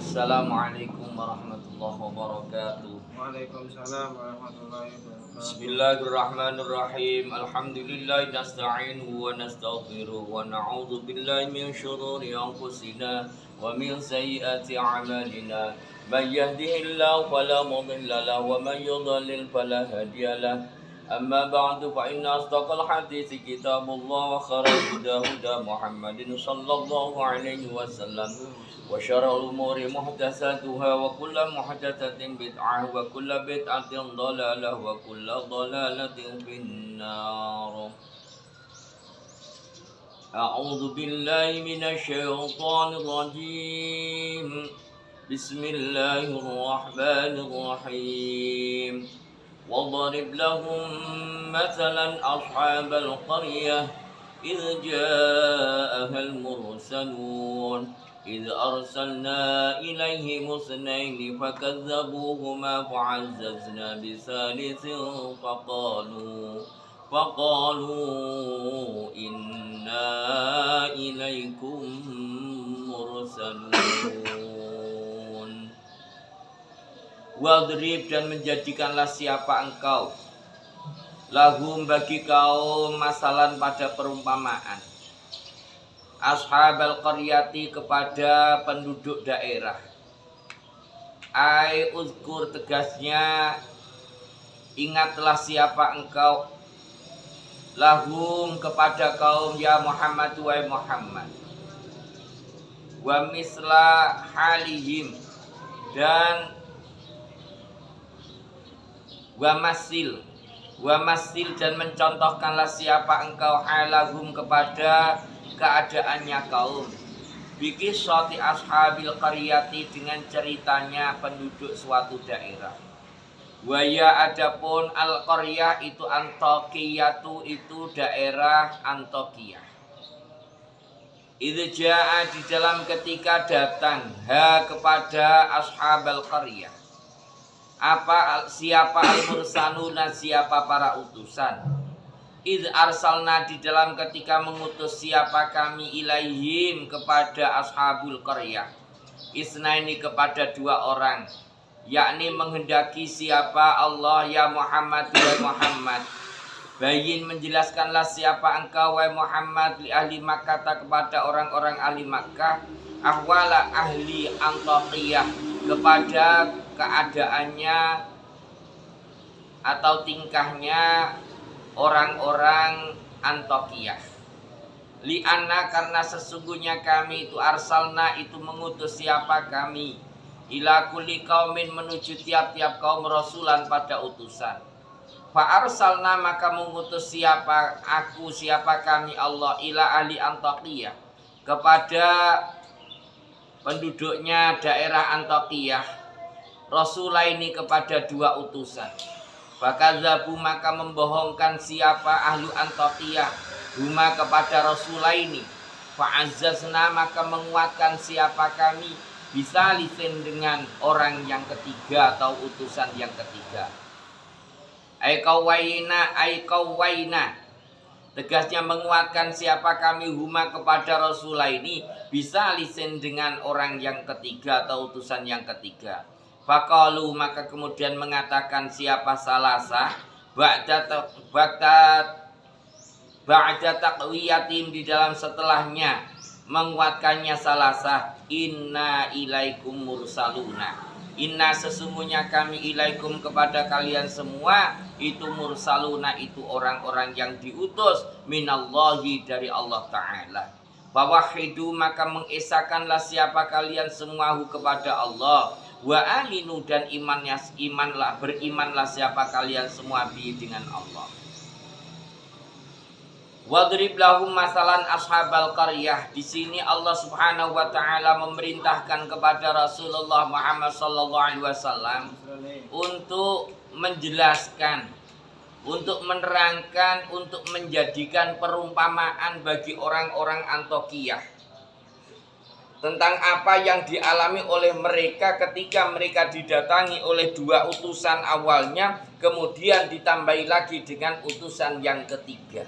Assalamualaikum warahmatullahi wabarakatuh. Waalaikumsalam warahmatullahi wabarakatuh. Bismillahirrahmanirrahim. Alhamdulillah nasta'inuhu wa nastaghfiruh wa na'udzu billahi min syururi anfusina wa min sayyiati a'malina. Man yahdihillahu fala mudilla lahu wa man yudlil fala hadiya lahu. أما بعد فإن أصدق الحديث كتاب الله وخير الهدى هدى محمد صلى الله عليه وسلم وشر الأمور محدثاتها وكل محدثة بدعة وكل بدعة ضلالة وكل ضلالة في النار. أعوذ بالله من الشيطان الرجيم. بسم الله الرحمن الرحيم. واضرب لهم مثلا أصحاب القرية إذ جاءها المرسلون إذ أرسلنا إليهم اثنين فكذبوهما فعززنا بثالث فقالوا إنا إليكم مرسلون. Wadrib, dan menjadikanlah siapa engkau lahum bagi kaum masalan pada perumpamaan ashabal qaryati kepada penduduk daerah. Ai uzkur, tegasnya ingatlah siapa engkau lahum kepada kaum ya Muhammad wa Muhammad wa misla halihim, dan wa masil dan mencontohkanlah siapa engkau halahum kepada keadaannya kaum bikisati ashabil qaryati, dengan ceritanya penduduk suatu daerah. Waya adapun al qaryah itu Antokiyatu, itu daerah Antokia. Idza jaa, di dalam ketika datang kepada ashabal qaryah siapa al-mursaluna, siapa para utusan. Idz arsalna, di dalam ketika mengutus siapa kami ilaihim kepada ashabul qaryah isnaini, kepada dua orang, yakni menghendaki siapa Allah ya Muhammad wa Muhammad. Bayin, menjelaskanlah siapa engkau wa Muhammad li ahli Makkah, kepada orang-orang ahli Makkah, ahwala ahli Antokiyah, kepada keadaannya atau tingkahnya orang-orang Antokiyah. Li'anna, karena sesungguhnya kami itu arsalna, itu mengutus siapa kami ila kulli qaumin, menuju tiap-tiap kaum rasulan, pada utusan. Fa arsalna, maka mengutus siapa kami Allah ila ahli Antokiyah, kepada penduduknya daerah Antokiyah, rasulaini, kepada dua utusan. Fakadzabu, maka membohongkan siapa ahlu Antokiyah huma, kepada rasulaini. Fa'azzazna, maka menguatkan siapa kami bisa lisin, dengan orang yang ketiga atau utusan yang ketiga. Aikawaina, tegasnya menguatkan siapa kami huma, kepada rasulaini, bisa lisin, dengan orang yang ketiga atau utusan yang ketiga. Faqalu, maka kemudian mengatakan siapa salasa ba'da taqwiyatim, di dalam setelahnya menguatkannya salasa, inna ilaikum mursaluna, inna sesungguhnya kami ilaikum kepada kalian semua itu mursaluna, itu orang-orang yang diutus minallahi, dari Allah Ta'ala. Fawahidu, maka mengesakanlah siapa kalian semua kepada Allah. Wa aminu, dan berimanlah siapa kalian semua dengan Allah. Wadrib lahum masalan ashabal qaryah. Di sini Allah Subhanahu wa taala memerintahkan kepada Rasulullah Muhammad sallallahu alaihi wasallam untuk menjelaskan, untuk menerangkan, untuk menjadikan perumpamaan bagi orang-orang Antokiyah tentang apa yang dialami oleh mereka ketika mereka didatangi oleh dua utusan awalnya, kemudian ditambahi lagi dengan utusan yang ketiga.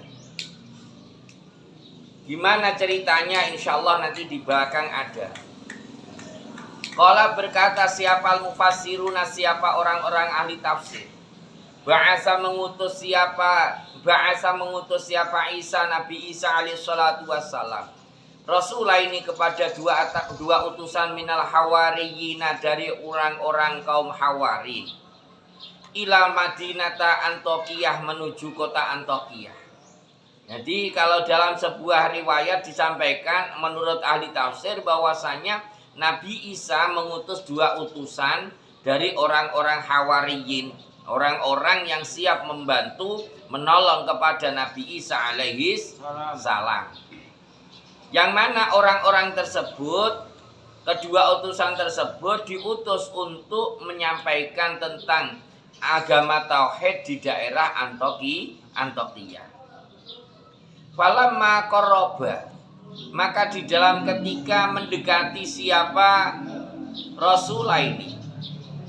Gimana ceritanya? Insya Allah nanti di belakang ada. Qala berkata siapa al-mufassiruna, siapa orang-orang ahli tafsir. Ba'asa mengutus siapa Isa, Nabi Isa alaihi salatu wassalam. Rasulah ini kepada dua utusan minal hawariyina, dari orang-orang kaum Hawari. Ila Madinata Antokiyah, menuju kota Antokiyah. Jadi kalau dalam sebuah riwayat disampaikan menurut ahli tafsir bahwasanya Nabi Isa mengutus dua utusan dari orang-orang Hawariyin, orang-orang yang siap membantu menolong kepada Nabi Isa alaihi salam. Yang mana orang-orang tersebut, kedua utusan tersebut diutus untuk menyampaikan tentang agama tauhid di daerah Antokiyah. Falamma qarraba, maka di dalam ketika mendekati siapa Rasulah ini.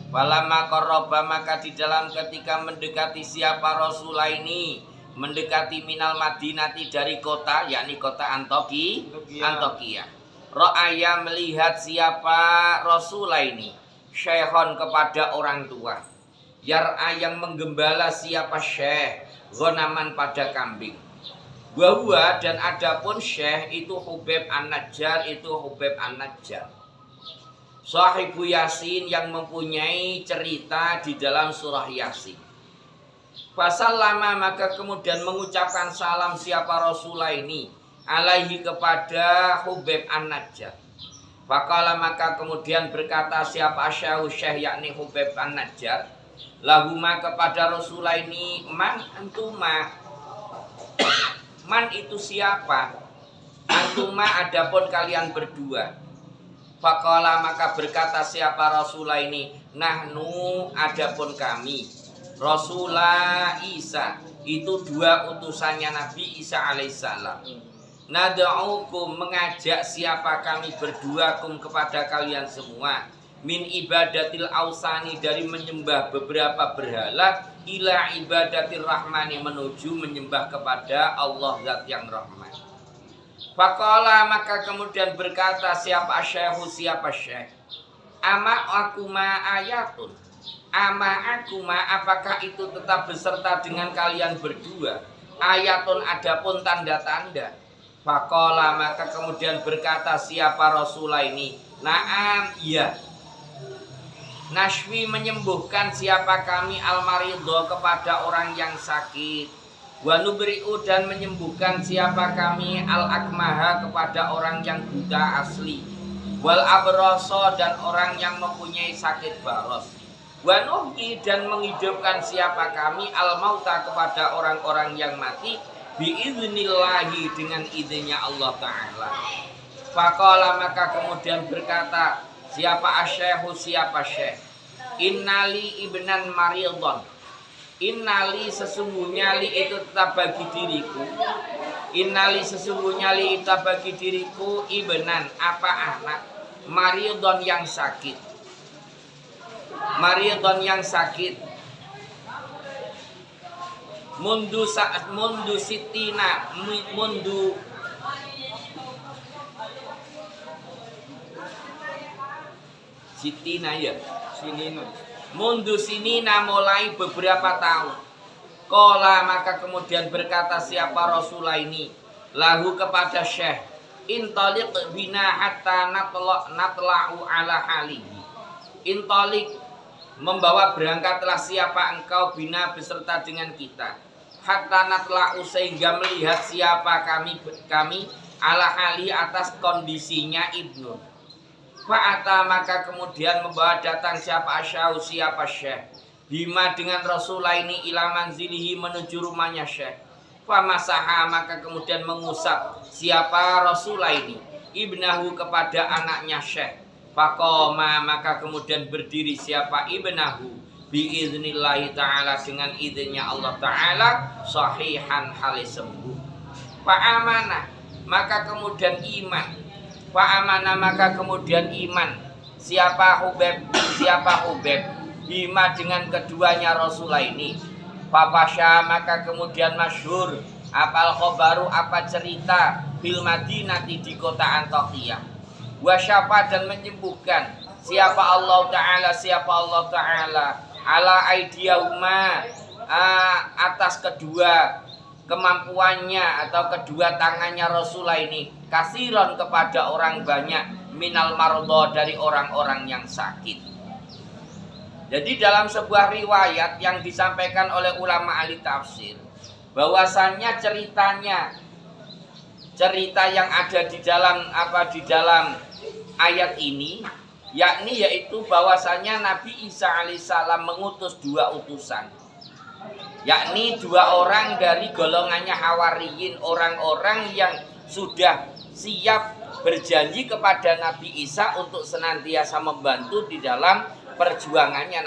Falamma qarraba, maka di dalam ketika mendekati siapa Rasulah ini, mendekati minal Madinati, dari kota, yakni kota Antokiyah. Ra'aya, melihat siapa Rasulah ini, syekhon, kepada orang tua. Yar'a, yang menggembala siapa syekh, ghonaman, pada kambing. Bahwa dan adapun syekh itu Hubaib An-Najjar, sahibu Yasin, yang mempunyai cerita di dalam surah Yasin. Fasallama, maka kemudian mengucapkan salam siapa Rasulah ini alaihi, kepada Hubaib An-Najjar. Faqala, maka kemudian berkata siapa syekh, yakni Hubaib An-Najjar, lahuma, kepada Rasulah ini, man antuma, man itu siapa, antuma, adapun kalian berdua. Faqala, maka berkata siapa Rasulah ini, nahnu, adapun kami, Rasulah Isa, itu dua utusannya Nabi Isa alaihissalam. Nad'ukum, mengajak siapa kami berdua, kum, kepada kalian semua, min ibadatil ausani, dari menyembah beberapa berhala, ila ibadatir rahmani, menuju menyembah kepada Allah Zat yang Rahman. Faqala, maka kemudian berkata siapa syekh, ama akuma ayatun, apakah itu tetap beserta dengan kalian berdua, ayatun, adapun tanda-tanda. Faqala, maka kemudian berkata siapa Rasulah ini, na'am, iya. Nashwi, menyembuhkan siapa kami, al-maridho, kepada orang yang sakit. Wa nubri'u, dan menyembuhkan siapa kami, al-akmaha, kepada orang yang buta asli. Wal abroso, dan orang yang mempunyai sakit baros. Wa nuhyi, dan menghidupkan siapa kami, al-mauta, kepada orang-orang yang mati, biiznillahi, dengan izinnya Allah Ta'ala. Faqala, maka kemudian berkata siapa syekh, innali ibnan maridon, innali, sesungguhnya li itu tetap bagi diriku, innali, sesungguhnya li itu bagi diriku, ibnan, apa, anak, maridon, yang sakit, mundu sitina, ya, mundu sinina, mulai beberapa tahun. Qala, maka kemudian berkata siapa Rasulah ini, lahu, kepada syekh, intaliq bina hatta natla'u ala halihi. Intaliq, membawa berangkatlah siapa engkau, bina, beserta dengan kita, hatta natla'u, sehingga melihat siapa kami ala hali, atas kondisinya ibnu. Fa'ata, maka kemudian membawa datang siapa syekh, bima, dengan Rasulah ini, ila manzilihi, menuju rumahnya syekh. Famasaha, maka kemudian mengusap siapa Rasulah ini, ibnahu, kepada anaknya syekh. Faqoma, maka kemudian berdiri siapa ibnahu, biiznillahi ta'ala, dengan izinnya Allah Ta'ala, sahihan, halis sembuh. Fa'amanah, maka kemudian iman. Fa'amana, maka kemudian iman siapa Hubaib, bima, dengan keduanya Rasulah ini. Fapasya, maka kemudian masyhur apal khobaru, apa cerita, bil Madinati, di kota Antokiyah. Wasyafa, dan menyembuhkan siapa Allah Ta'ala ala aidiyahuma, atas kedua kemampuannya atau kedua tangannya Rasulullah ini, kasiron kepada orang banyak, minal mardo dari orang-orang yang sakit. Jadi dalam sebuah riwayat yang disampaikan oleh ulama ahli tafsir, bahwasannya cerita yang ada di dalam ayat ini, yaitu bahwasannya Nabi Isa alaihissalam mengutus 2 utusan, yakni 2 orang dari golongannya Hawariyin, orang-orang yang sudah siap berjanji kepada Nabi Isa untuk senantiasa membantu di dalam perjuangannya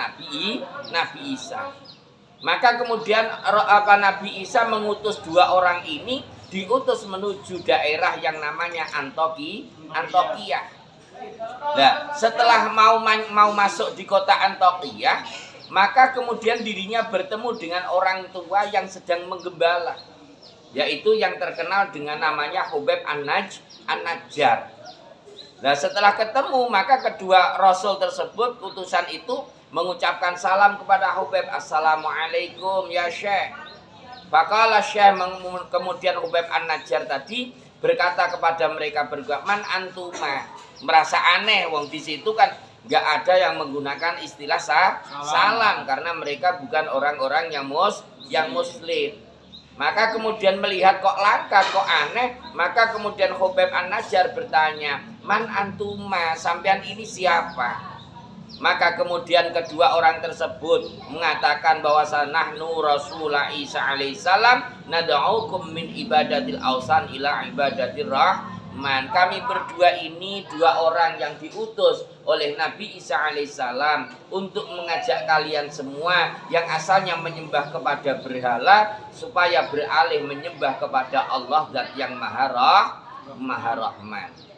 Nabi Isa. Maka kemudian Nabi Isa mengutus 2 orang ini, diutus menuju daerah yang namanya Antioquia. Nah, setelah mau masuk di kota Antioquia, maka kemudian dirinya bertemu dengan orang tua yang sedang menggembala, yaitu yang terkenal dengan namanya Hubeb An-Najjar. Nah, setelah ketemu, maka kedua rasul tersebut, utusan itu mengucapkan salam kepada Hubeb, assalamualaikum ya Syekh. Faqala Syekh, kemudian Hubeb An-Najjar tadi berkata kepada mereka berdua, man antuma, merasa aneh, wong di situ kan nggak ada yang menggunakan istilah salam karena mereka bukan orang-orang yang muslim. Maka kemudian melihat kok langka, kok aneh, maka kemudian Hubeb An-Najjar bertanya, man antuma, sampean ini siapa? Maka kemudian kedua orang tersebut mengatakan bahwa nahnu Rasulullah Isa alaihissalam nad'ukum min ibadatil ausan ila ibadatir rahman. Kami berdua ini 2 orang yang diutus oleh Nabi Isa alaihissalam untuk mengajak kalian semua yang asalnya menyembah kepada berhala supaya beralih menyembah kepada Allah Zat yang Maha Rahman.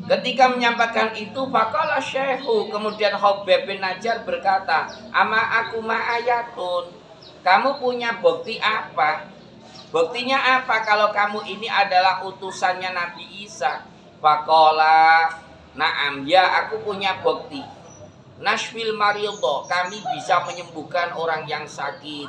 Ketika menyampaikan itu, faqala Syekhu, kemudian Hubeb bin Najjar berkata, ama aku ma'ayatun, kamu punya bukti apa? Buktinya apa kalau kamu ini adalah utusannya Nabi Isa? Faqala, na'am, ya aku punya bukti. Nashfil maridho, kami bisa menyembuhkan orang yang sakit,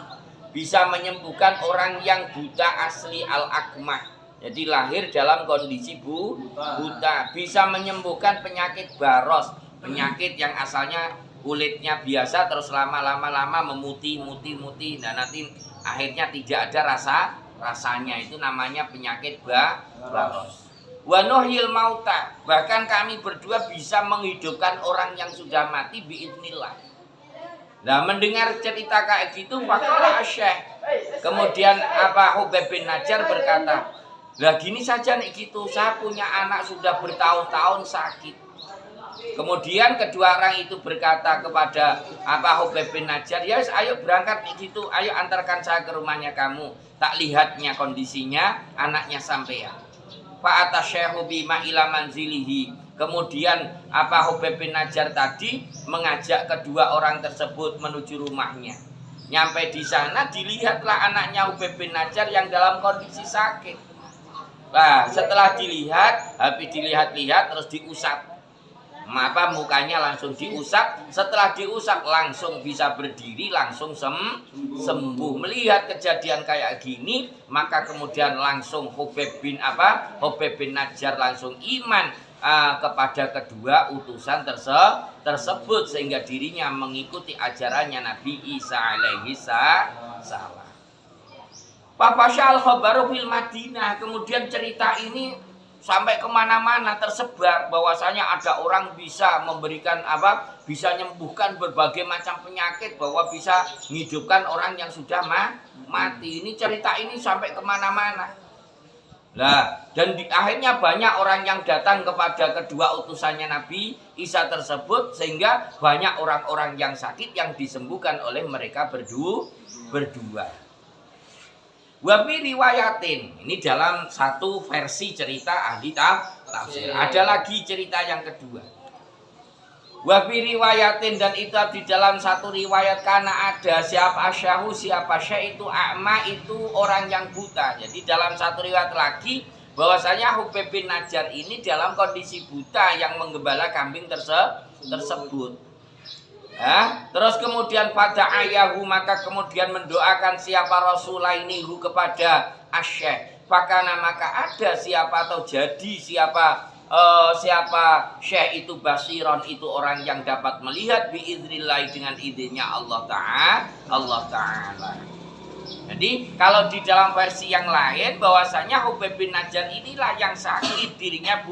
bisa menyembuhkan orang yang buta asli al-akmah. Jadi lahir dalam kondisi buta, bisa menyembuhkan penyakit baros, penyakit yang asalnya kulitnya biasa terus lama-lama memutih. Nah, nanti akhirnya tidak ada rasanya, itu namanya penyakit baros. Wa nuhyil mauta, bahkan kami berdua bisa menghidupkan orang yang sudah mati biidznillah. Nah, mendengar cerita kayak gitu, faqala Syekh, kemudian Hubeb bin Najjar berkata, lah gini saja nih gitu, saya punya anak sudah bertahun-tahun sakit. Kemudian kedua orang itu berkata kepada Hubeb bin Najjar, ya ayo berangkat nih gitu, ayo antarkan saya ke rumahnya kamu. Tak lihatnya kondisinya anaknya sampean. Fa atasyaihu bima ila manzilihi. Kemudian Hubeb bin Najjar tadi mengajak kedua orang tersebut menuju rumahnya. Nyampe di sana dilihatlah anaknya Hubeb bin Najjar yang dalam kondisi sakit. Nah, setelah dilihat terus diusap. Mukanya langsung diusap. Setelah diusap langsung bisa berdiri, langsung sembuh. Melihat kejadian kayak gini, maka kemudian langsung Hubeb bin Najjar langsung iman kepada kedua utusan tersebut sehingga dirinya mengikuti ajarannya Nabi Isa alaihi salam. Fafasyal khabaru fil Madinah, kemudian cerita ini sampai kemana-mana tersebar bahwasanya ada orang bisa memberikan bisa menyembuhkan berbagai macam penyakit, bahwa bisa menghidupkan orang yang sudah mati. Ini cerita ini sampai kemana-mana. Nah, dan akhirnya banyak orang yang datang kepada kedua utusannya Nabi Isa tersebut, sehingga banyak orang-orang yang sakit yang disembuhkan oleh mereka berdua. Wafi riwayatin, ini dalam satu versi cerita ahli tafsir. Ada lagi cerita yang kedua. Wafi riwayatin, dan itu di dalam satu riwayat karena ada siapa syekh itu a'ma, itu orang yang buta. Jadi dalam satu riwayat lagi bahwasanya Hubeb bin Najjar ini dalam kondisi buta yang menggembala kambing tersebut. Terus kemudian pada ayahu, maka kemudian mendoakan siapa Rasulainihu kepada Asyekh. Fakana, maka ada siapa atau jadi siapa Syekh itu basiron, itu orang yang dapat melihat biiznillah, dengan idenya Allah Ta'ala. Jadi kalau di dalam versi yang lain bahwasanya Hubeb bin Najjar inilah yang sakit, dirinya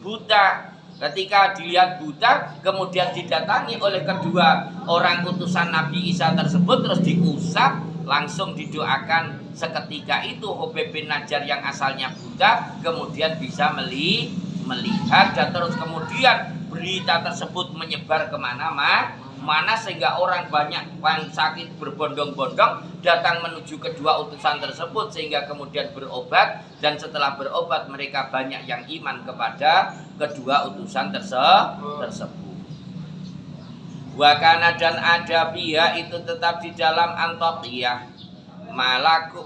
buta. Ketika dilihat buta, kemudian didatangi oleh kedua orang utusan Nabi Isa tersebut, terus diusap, langsung didoakan. Seketika itu Hubeb bin Najjar yang asalnya buta kemudian bisa melihat, dan terus kemudian berita tersebut menyebar kemana-mana, sehingga orang banyak yang sakit berbondong-bondong datang menuju kedua utusan tersebut, sehingga kemudian berobat, dan setelah berobat mereka banyak yang iman kepada kedua utusan tersebut. Wakana, dan ada pihak itu tetap di dalam Antiokhia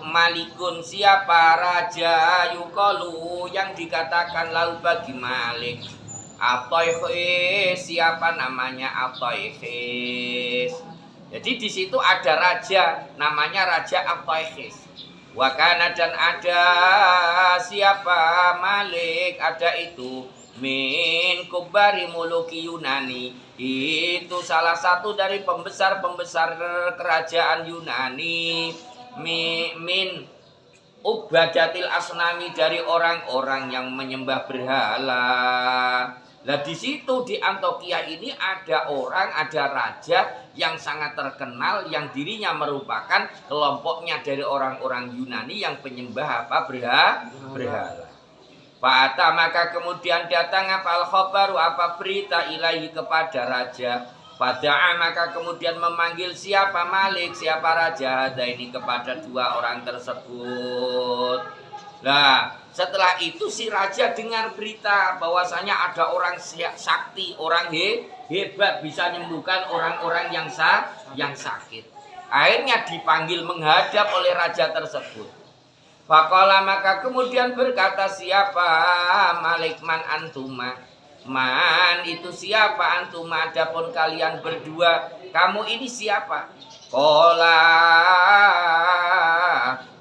malikun, siapa raja yukalu yang dikatakan lau bagi Malik Atoikhis, siapa namanya Atoikhis. Jadi di situ ada raja namanya Raja Atoikhis. Wakana, dan ada siapa Malik, ada itu min kubari muluki Yunani, itu salah satu dari pembesar-pembesar kerajaan Yunani, min ubadatil asnami, dari orang-orang yang menyembah berhala. Nah di situ di Antiokhia ini ada raja yang sangat terkenal, yang dirinya merupakan kelompoknya dari orang-orang Yunani yang penyembah berhala. Fa'ata, maka kemudian datang al-khabaru, berita ilahi kepada raja. Fada'a, maka kemudian memanggil siapa Malik, siapa raja ini kepada dua orang tersebut. Nah, setelah itu si raja dengar berita bahwasanya ada orang sakti, orang hebat, bisa menyembuhkan orang-orang yang sakit. Akhirnya dipanggil menghadap oleh raja tersebut. Faqala, maka kemudian berkata siapa Malik, man antuma, man itu siapa, antuma adapun kalian berdua, kamu ini siapa? Qala,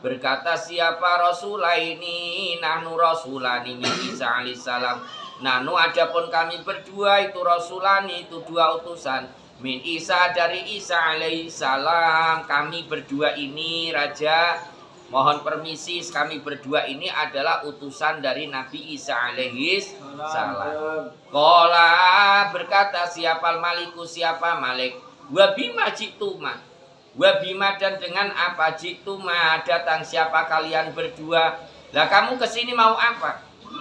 berkata siapa Rasulaini, nahnu rasulani min Isa alaihissalam, nahnu adapun kami berdua itu rasulani, itu dua utusan, min Isa, dari Isa alaihissalam. Kami berdua ini raja, mohon permisi, kami berdua ini adalah utusan dari Nabi Isa alaihissalam. Qala, berkata siapa Maliku, siapa Malik, wabima jituma, wabima, dan dengan apa jituma datang siapa kalian berdua. Lah kamu kesini mau apa?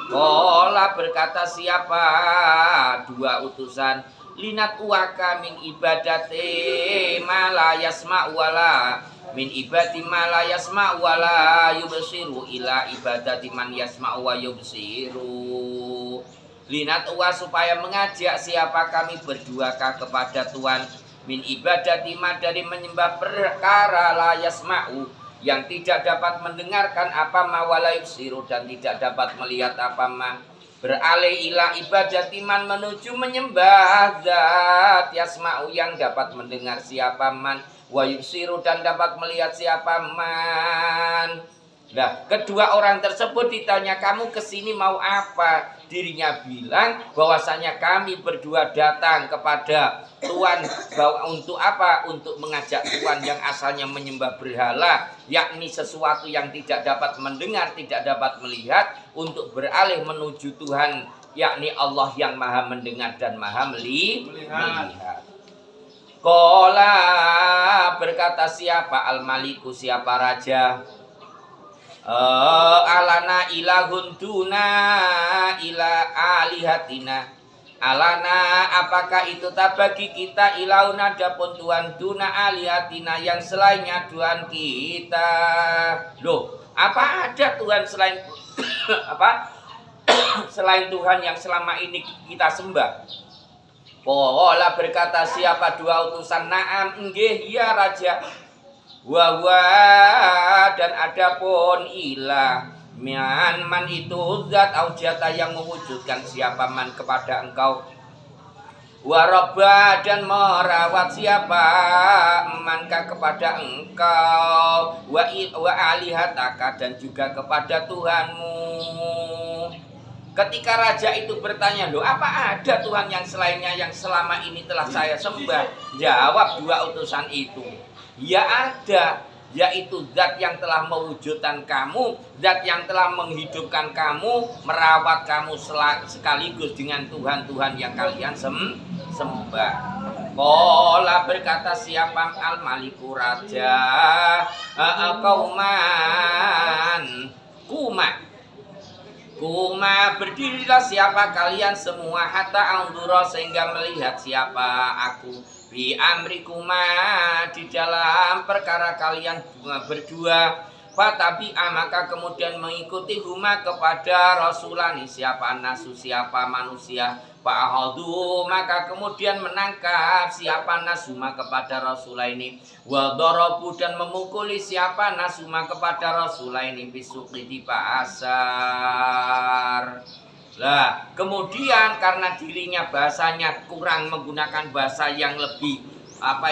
Qala, berkata siapa dua utusan, linat uwaka min ibadati ma la yasma'u wala min ibadati ma la yasma'u wala yubsiru ila ibadati man yasma'u wa yubsiru. Linat uwa, supaya mengajak siapa kami berdua kepada Tuhan, min ibadati ma, dari menyembah perkara la yasma'u, yang tidak dapat mendengarkan apa ma, wala yubsiru, dan tidak dapat melihat apa ma. Beralih ila ibadati man, menuju menyembah zat yasma'u, yang dapat mendengar siapa man, wa yubsiru, dan dapat melihat siapa man. Nah, kedua orang tersebut ditanya, kamu kesini mau apa? Dirinya bilang bahwasanya kami berdua datang kepada Tuhan, untuk apa? Untuk mengajak Tuhan yang asalnya menyembah berhala, yakni sesuatu yang tidak dapat mendengar, tidak dapat melihat, untuk beralih menuju Tuhan, yakni Allah yang maha mendengar dan maha melihat. Qala, berkata siapa al-maliku, siapa raja, alana ilahun tuna ila alihatina, alana, apakah itu tak bagi kita, ilahun, adapun Tuhan, tuna alihatina, yang selainnya Tuhan kita. Loh, apa ada Tuhan selain selain Tuhan yang selama ini kita sembah? Qala, berkata siapa dua utusan, na'am, nggih ya raja, wa dan adapun ilah Man itu zat aujata yang mewujudkan siapa man kepada engkau. Warabba dan merawat siapa manka kepada engkau. Wa alihataka dan juga kepada Tuhanmu. Ketika raja itu bertanya, loh apa ada Tuhan yang selainnya yang selama ini telah saya sembah? Jawab dua utusan itu, ya ada, yaitu zat yang telah mewujudkan kamu, zat yang telah menghidupkan kamu, merawat kamu sekaligus dengan Tuhan-Tuhan yang kalian sembah. Qala berkata siapa al-maliku raja, Kuma berdirilah siapa kalian semua hatta andura sehingga melihat siapa aku bi amrikuma di dalam perkara kalian berdua. Fatabi'a maka kemudian mengikuti huma kepada rasulani siapa nasu siapa manusia. Fa'ahadu maka kemudian menangkap siapa nasuma kepada rasulah ini. Wa darabu dan memukuli siapa nasuma kepada rasulah ini bisuqi di pasar. Lah kemudian karena dirinya bahasanya kurang menggunakan bahasa yang lebih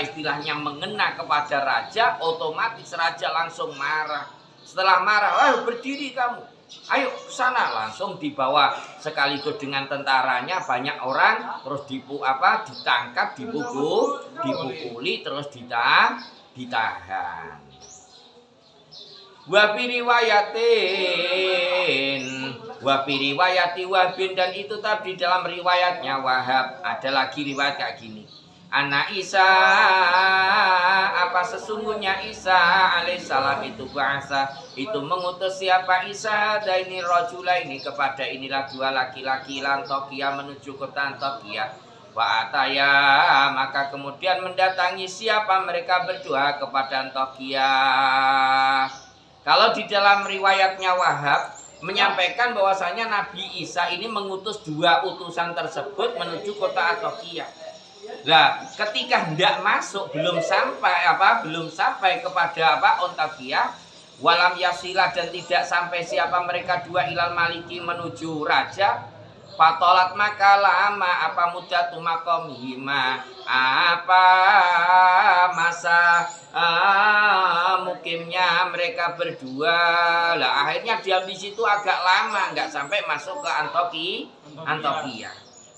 istilahnya mengena kepada raja, otomatis raja langsung marah. Setelah marah, ayo berdiri kamu, ayo ke sana, langsung dibawa sekaligus dengan tentaranya banyak orang, terus ditangkap, dipukuli, terus ditahan. Wafi riwayati Wahbin dan itu tadi dalam riwayatnya Wahab ada lagi riwayat kayak gini. Anak Isa sesungguhnya Isa alaihissalam itu bahasa itu mengutus siapa Isa daini rajula ini kepada inilah dua laki-laki Antokia menuju kota Antokia. Wa ataya maka kemudian mendatangi siapa mereka berdua kepada Antokia. Kalau di dalam riwayatnya Wahab menyampaikan bahwasanya Nabi Isa ini mengutus dua utusan tersebut menuju kota Antokia. Nah, ketika hendak masuk belum sampai kepada Antokia, walam yasilah dan tidak sampai siapa mereka dua ilal maliki menuju raja. Fatolat maka lama mudatu makomhima masa mukimnya mereka berdua. Lah akhirnya diam di situ agak lama, nggak sampai masuk ke Antokia.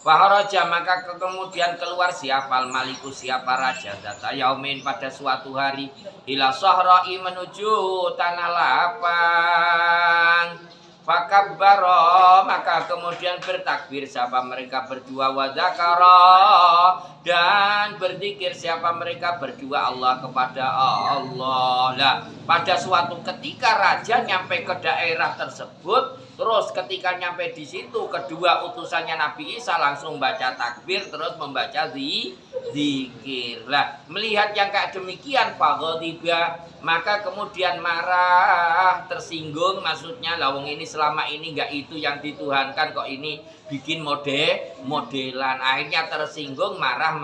Faharaja maka kemudian keluar siapa maliku siapa raja data yaumin pada suatu hari ila sahra'i menuju tanah lapang. Fakabbara maka kemudian bertakbir siapa mereka berdua wa dzakara dan berzikir siapa mereka berdua Allah kepada Allah. Lah pada suatu ketika raja nyampe ke daerah tersebut, terus ketika nyampe di situ kedua utusannya Nabi Isa langsung baca takbir terus membaca zikir. Lah melihat yang kayak demikian faghadiba maka kemudian marah, tersinggung, maksudnya lawang ini selama ini enggak itu yang dituhankan kok ini bikin modelan. Akhirnya tersinggung, marah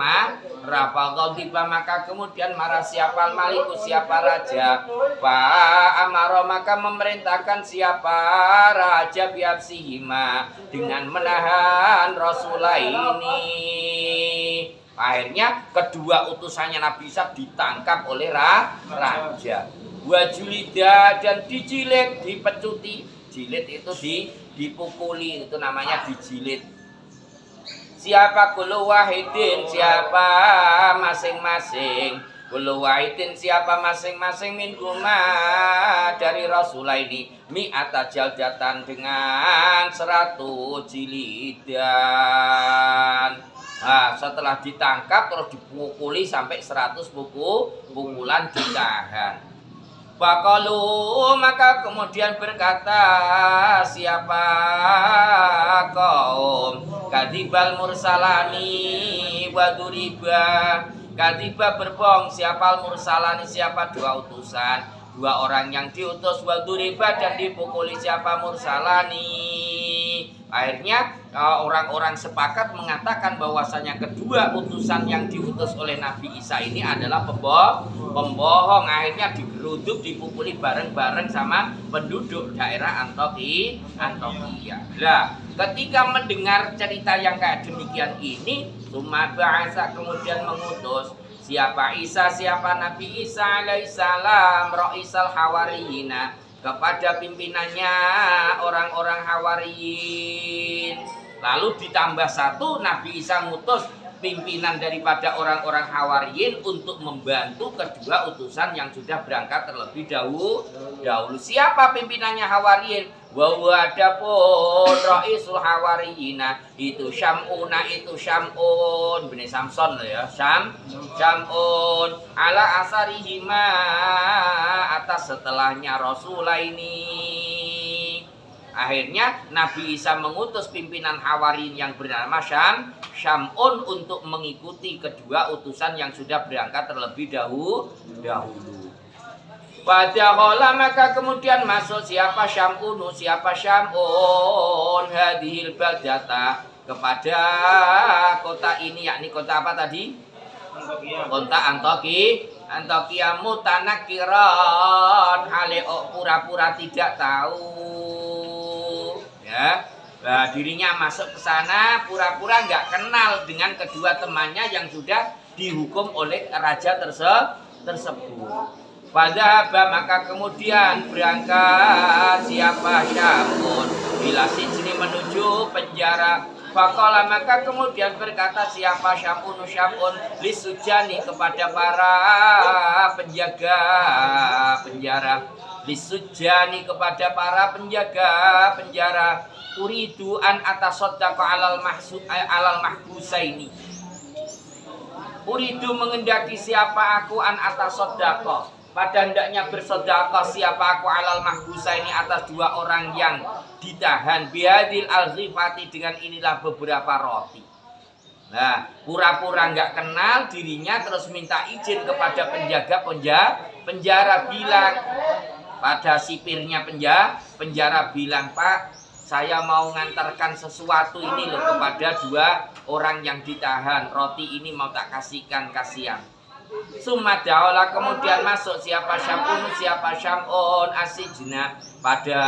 faghadiba maka kemudian marah siapa maliku siapa raja. Fa amara maka memerintahkan siapa raja biabsihima dengan menahan Rasulullah ini. Akhirnya kedua utusannya Nabi Isa ditangkap oleh raja. Wajulida dan dijilid, dipecuti. Jilid itu dipukuli, itu namanya dijilid. Siapa kullu wahidin, siapa masing-masing. Kullu wahidin siapa masing-masing minhuma dari Rasulullah ini mi'ata jaldatan dengan 100 jilidan. Nah, setelah ditangkap terus dipukuli sampai 100 pukulan ditahan. Faqalu maka kemudian berkata siapa kaum kadibal mursalani waduriba kadiba berbohong siapa mursalani siapa dua utusan dua orang yang diutus, wa duriba dan dipukuli siapa mursalani. Akhirnya orang-orang sepakat mengatakan bahwasanya kedua utusan yang diutus oleh Nabi Isa ini adalah pembohong. Akhirnya digeruduk, dipukuli bareng-bareng sama penduduk daerah Antioquia. Lah, ketika mendengar cerita yang kayak demikian ini, Tsumma ba'atsa kemudian mengutus siapa Isa, siapa Nabi Isa alaihissalam, Raisal Hawariyina, kepada pimpinannya orang-orang Hawariyin. Lalu ditambah satu, Nabi Isa ngutus pimpinan daripada orang-orang Hawariyin untuk membantu kedua utusan yang sudah berangkat terlebih dahulu. Siapa pimpinannya Hawariyin? Wa adapun Raisul Hawariyina itu Syam'una, itu Syam'un bin Samson ya, Syam'un ala asarihima, atas setelahnya Rasulaini. Akhirnya Nabi Isa mengutus pimpinan Hawariyin yang bernama Syam'un untuk mengikuti kedua utusan yang sudah berangkat terlebih dahulu. Padahal maka kemudian masuk siapa Syam'un, hadhil baldata, kepada kota ini, yakni kota apa tadi? Kota Antioquia mutanakiran, hale pura-pura tidak tahu. Ya, nah, dirinya masuk ke sana pura-pura nggak kenal dengan kedua temannya yang sudah dihukum oleh raja tersebut. Pada maka kemudian berangkat siapa Syam'un bila sijni menuju penjara. Faqala maka kemudian berkata siapa Syam'un lisujani kepada para penjaga penjara, lisujani kepada para penjaga penjara, uridu an atasaddaqa alal mahbusaini, uridu mengendaki siapa aku an atasaddaqa, pada hendaknya bersedekah siapa aku alal mahbusa ini atas dua orang yang ditahan, bihadil al-ghifati, dengan inilah beberapa roti. Nah, pura-pura nggak kenal dirinya terus minta izin kepada penjara bilang pada sipirnya penjara bilang, Pak, saya mau ngantarkan sesuatu ini loh kepada dua orang yang ditahan, roti ini mau tak kasihkan, kasihan. Summa da'ala kemudian masuk siapa Syam'un asijna pada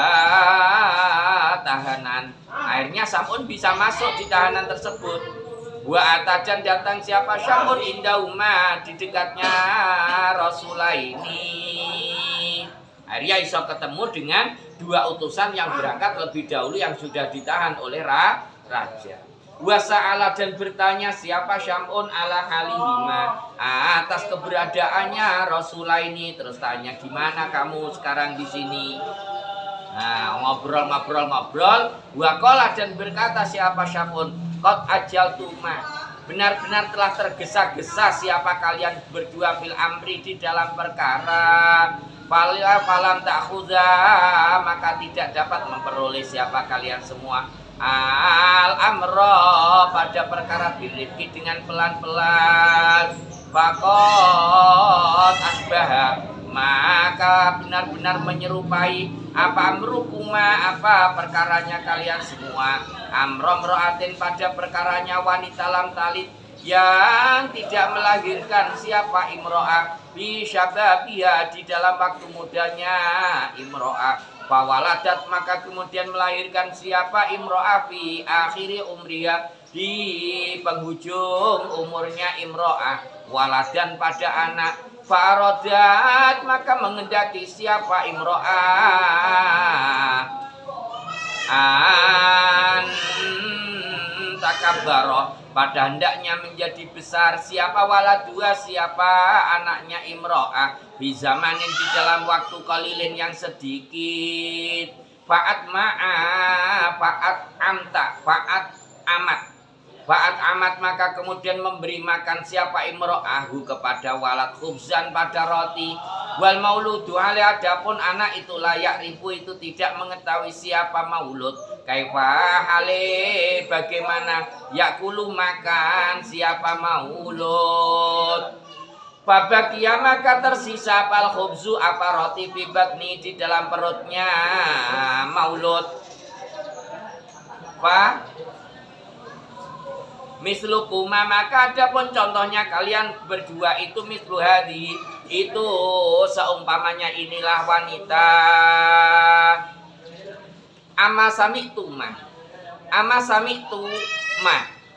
tahanan. Akhirnya Syam'un bisa masuk di tahanan tersebut. Wa atajan datang siapa Syam'un indauma, di dekatnya Rasulaini. Akhirnya iso ketemu dengan dua utusan yang berangkat lebih dahulu yang sudah ditahan oleh raja. Wasa'ala dan bertanya siapa Syam'un ala halihima, atas keberadaannya Rasulaini. Terus tanya, gimana kamu sekarang di sini? Nah, ngobrol. Waqala dan berkata siapa Syam'un, qad ajaltuma, benar-benar telah tergesa-gesa siapa kalian berdua fil amri di dalam perkara. Falam ta'khudha, maka tidak dapat memperoleh siapa kalian semua al-amro pada perkara birifki dengan pelan-pelan. Faqad asbaha, maka benar-benar menyerupai apa amrukuma, apa perkaranya kalian semua, amromroatin pada perkaranya wanita lam talid yang tidak melahirkan siapa imro'ah bi syababiha, di dalam waktu mudanya imro'ah. Fawaladat maka kemudian melahirkan siapa imro'ah fi akhiri umriha, di penghujung umurnya imro'ah, waladan pada anak. Farodat maka mengendaki siapa imro'ah an takabbaro, pada hendaknya menjadi besar siapa waladua, siapa anaknya imro'ah, di zamanin di dalam waktu qalilin yang sedikit. Fa'at amat maka kemudian memberi makan siapa imro'ahu kepada walad khubzan pada roti. Wal mauludu alih, adapun anak itu layak ribu itu tidak mengetahui siapa maulud, kaifa hale bagaimana yakulu makan siapa maulud. Fabakia maka tersisa pal khubzu apa roti bibatni di dalam perutnya Maulud. Fa mislukuma maka adapun contohnya kalian berdua itu mislu hadi itu seumpamanya inilah wanita ama sami'tuma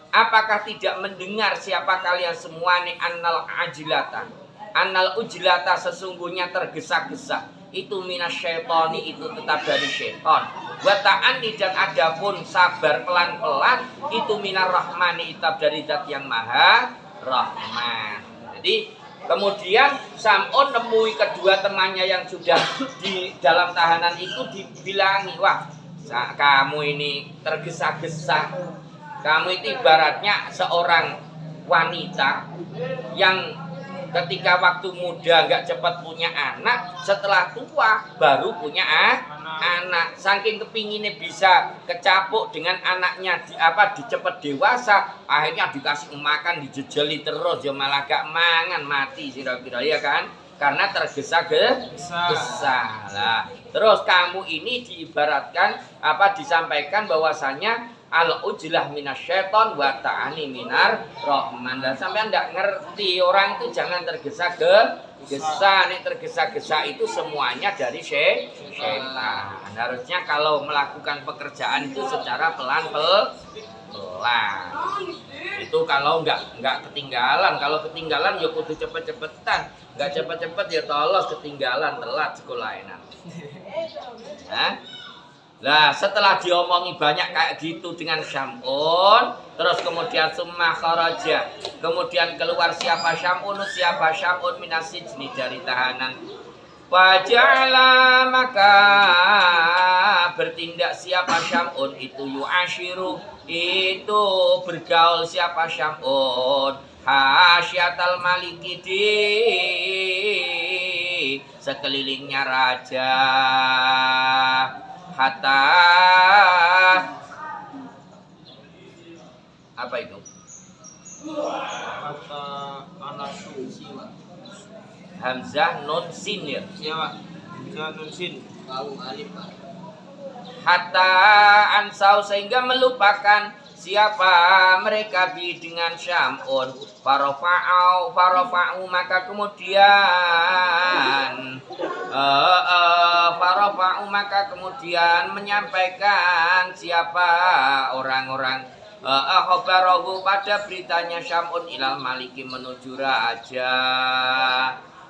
apakah tidak mendengar siapa kalian semua nih annal ujlata sesungguhnya tergesa-gesa itu minasyaitoni itu tetap dari syaitan wa ta'anni dan adapun sabar pelan-pelan itu minar rahmani tetap dari zat yang maha rahman. Jadi kemudian Sam'un nemui kedua temannya yang sudah di dalam tahanan itu dibilangi, wah kamu ini tergesa-gesa, kamu itu ibaratnya seorang wanita yang ketika waktu muda nggak cepat punya anak, setelah tua baru punya anak. Saking kepinginnya bisa kecapuk dengan anaknya dicepet dewasa, akhirnya dikasih makan dijejeli terus, ya malah gak mangan mati kira-kira ya kan? Karena tergesa-gesa. Lah, terus kamu ini diibaratkan disampaikan bahwasanya al-ujlah minasyaiton wa ta'ani minar rahman. Dan sampean enggak ngerti, orang itu jangan tergesa-gesa. Nek tergesa-gesa itu semuanya dari syaitan. Harusnya kalau melakukan pekerjaan itu secara pelan-pelan. Itu kalau enggak ketinggalan. Kalau ketinggalan ya kudu cepet-cepetan. Enggak cepet-cepet ya tolos ketinggalan, telat sekolahnya. Hah? Nah, setelah diomongi banyak kayak gitu dengan Sam'un, terus kemudian summa kharaja, kemudian keluar siapa Sam'un minasijni dari tahanan. Waja'ala maka bertindak siapa Sam'un itu yu'ashiru itu bergaul siapa Sam'un hasyatal maliki di sekelilingnya raja. Hatta apa itu? Hatta anasu Hamzah nun sin ya. siapa? Hamzah nun sin. Hatta ansau sehingga melupakan siapa mereka bi dengan Sam'un. Farafa'u maka kemudian farafa'u maka kemudian menyampaikan siapa orang-orang khabarahu pada beritanya Sam'un ilal maliki menuju raja.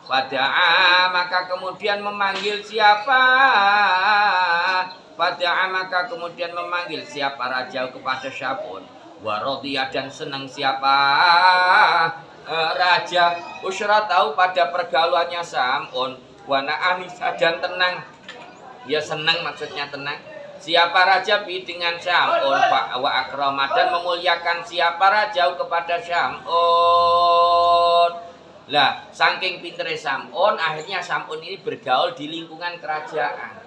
Pada'a maka kemudian memanggil siapa? Pada'a maka kemudian memanggil siapa raja kepada Sam'un. Warodiyah dan senang siapa raja Usyra tahu pada pergaulannya Sam'un. Wana anisa dan tenang. Ya senang maksudnya tenang. Siapa raja bi dengan Sam'un wa akrama dan memuliakan siapa raja kepada Sam'un. Lah, saking pintere Sam'un, akhirnya Sam'un ini bergaul di lingkungan kerajaan.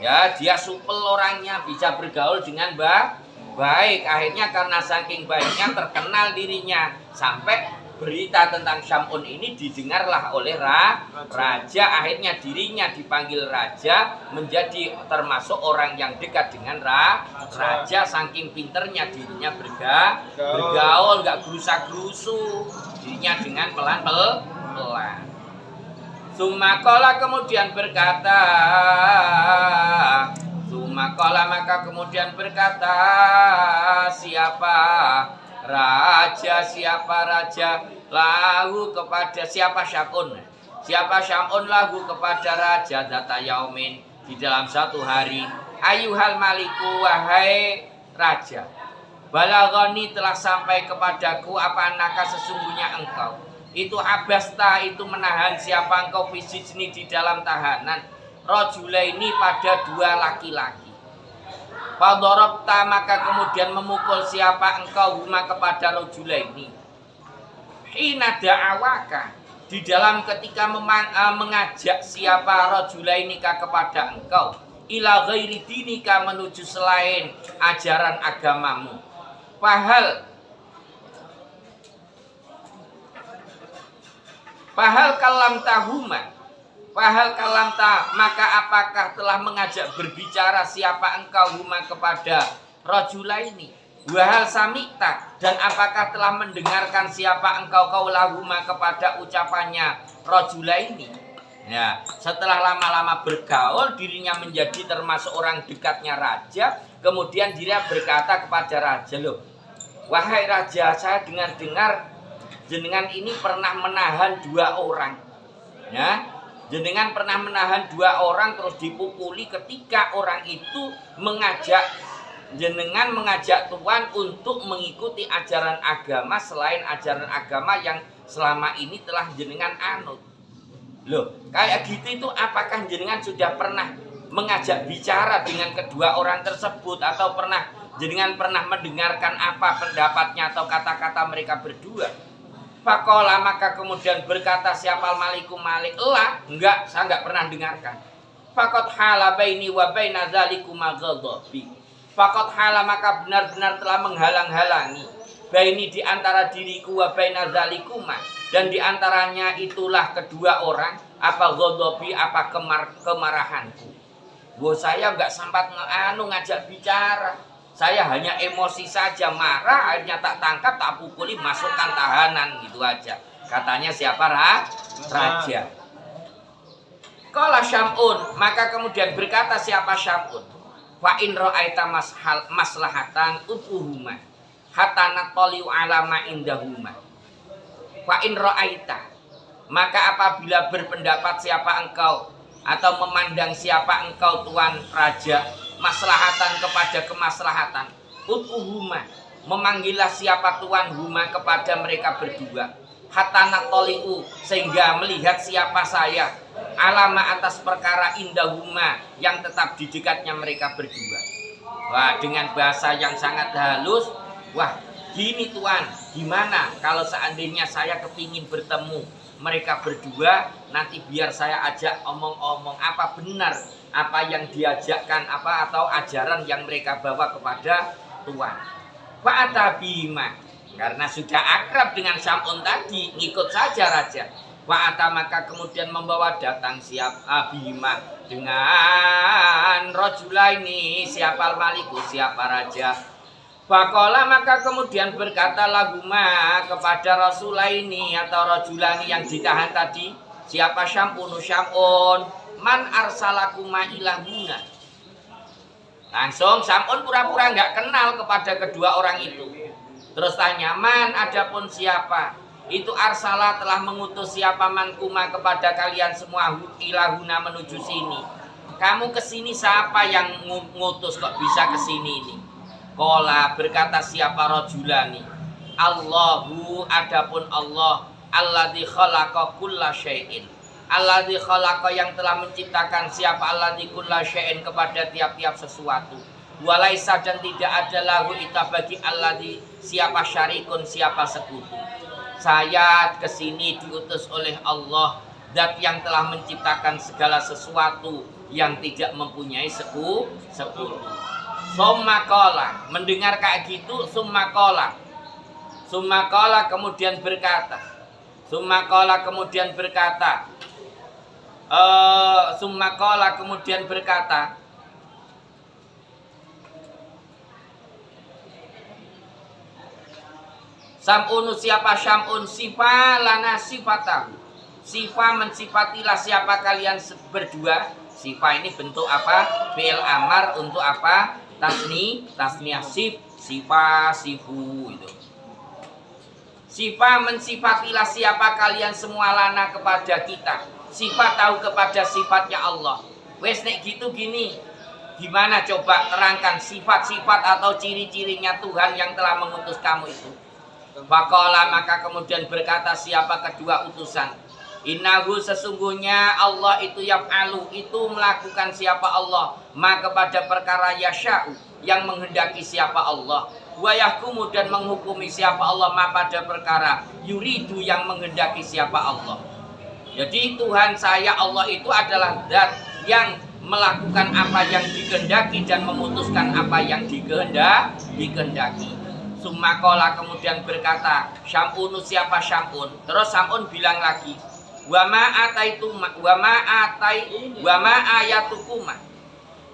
Ya, dia supel orangnya, bisa bergaul dengan baik. Akhirnya karena saking baiknya terkenal dirinya. Sampai berita tentang Sam'un ini didengarlah oleh raja. Akhirnya dirinya dipanggil raja, menjadi termasuk orang yang dekat dengan raja. Saking pinternya dirinya bergaul, gak gerusa-gerusu. Dirinya dengan pelan-pelan. Sumakola kemudian berkata, Sumakola maka kemudian berkata siapa raja lahu kepada siapa Sam'un lahu kepada raja data yaumin di dalam satu hari. Ayuhal maliku wahai raja, balagoni telah sampai kepadaku apa anaka sesungguhnya engkau itu habasta itu menahan siapa engkau fisijni di dalam tahanan rajulaini pada dua laki-laki. Fadorobta maka kemudian memukul siapa engkau huma kepada rajulaini hina da'awaka di dalam ketika mengajak siapa rajulaini kepada engkau ila ghairi dinika menuju selain ajaran agamamu. Fahal kalam tahuma, fahal kalam ta, maka apakah telah mengajak berbicara siapa engkau huma kepada rajulaini? Wahal samikta, dan apakah telah mendengarkan siapa engkau kaulahuma kepada ucapannya rajulaini? Ya, setelah lama-lama bergaul, dirinya menjadi termasuk orang dekatnya raja. Kemudian dia berkata kepada raja, loh, wahai raja, saya dengar-dengar jenengan ini pernah menahan 2 orang. Ya, jenengan pernah menahan 2 orang terus dipukuli ketika orang itu jenengan mengajak tuan untuk mengikuti ajaran agama selain ajaran agama yang selama ini telah jenengan anut. Loh, kayak gitu itu apakah jenengan sudah pernah mengajak bicara dengan kedua orang tersebut atau jenengan pernah mendengarkan apa pendapatnya atau kata-kata mereka berdua? Faqala, maka kemudian berkata siapa Malikum Malik, lah, enggak, saya enggak pernah dengarkan. Faqad hala baini wa baina dzalikuma ghadabi. Faqad hala, maka benar-benar telah menghalang-halangi baini di antara diriku wa baina dzalikuma, dan di antaranya itulah kedua orang apa ghadabi, apa kemarahanku. Saya enggak sempat ngajak bicara. Saya hanya emosi saja, marah, akhirnya tak tangkap, tak pukuli, masukkan tahanan, gitu aja. Katanya siapa? Raja. Qala Syam'un, maka kemudian berkata siapa Syam'un? Wa in ra'aita maslahatan utuhuma hatta nataliu ala ma indahuma. Wa in ra'aita, maka apabila berpendapat siapa engkau atau memandang siapa engkau tuan raja, maslahatan kepada kemaslahatan, utuhuma, memanggillah siapa tuan huma kepada mereka berdua, hatta nataliu, sehingga melihat siapa saya, alama atas perkara indahuma yang tetap di dekatnya mereka berdua. Wah, dengan bahasa yang sangat halus, wah, gini tuan, gimana kalau seandainya saya kepingin bertemu mereka berdua, nanti biar saya ajak omong-omong apa benar apa yang diajakkan apa atau ajaran yang mereka bawa kepada tuan. Fa'atabima, karena sudah akrab dengan Syam'un tadi, ngikut saja raja. Wa'ata, maka kemudian membawa datang siapa Bima dengan rajulaini, siapa Maliku, siapa raja. Faqala, maka kemudian berkata laguma kepada Rasulaini atau rajulani yang ditahan tadi, siapa Syam'un, man arsalakuma ilahuna. Langsung Syam'un pura-pura nggak kenal kepada kedua orang itu. Terus tanya, man, adapun siapa? Itu arsala telah mengutus siapa mankuma kepada kalian semua ilahuna menuju sini. Kamu kesini siapa yang ngutus kok bisa kesini ini? Qala, berkata siapa rajulani, Allahu, adapun Allah, alladzi khalaqa kulla syai'in. Alladzi khalaqa, yang telah menciptakan siapa alladzi kulla syai'in kepada tiap-tiap sesuatu. Walaisa, dan tidak ada lahu ita bagi alladzi siapa syarikun, siapa sekutu. Saya kesini diutus oleh Allah, zat yang telah menciptakan segala sesuatu yang tidak mempunyai sekutu. Summa qala, mendengar kayak gitu, summa qala kemudian berkata, summa qala kemudian berkata, Sam'unu, siapa Syam'un, sifa lana sifatahu, sifa mensifatilah siapa kalian berdua. Sifa ini bentuk apa? Fi'il amar untuk apa? Tasniyah sifa sifu itu. Sifa mensifatilah siapa kalian semua lana kepada kita. Sifat tahu kepada sifatnya Allah. Wes nek gitu gini. Gimana coba terangkan sifat-sifat atau ciri-cirinya Tuhan yang telah mengutus kamu itu. Faqala, maka kemudian berkata siapa kedua utusan, innahu, sesungguhnya Allah itu yaf'alu, itu melakukan siapa Allah, ma kepada perkara yasha'u, yang menghendaki siapa Allah, wa yahkumu, dan menghukumi siapa Allah, ma pada perkara yuridu, yang menghendaki siapa Allah. Jadi Tuhan saya Allah itu adalah zat yang melakukan apa yang dikehendaki dan memutuskan apa yang dikehendaki. Summa qala, kemudian berkata Syam'un, siapa Syam'un. Terus Syam'un bilang lagi, wa ma ayatukuma.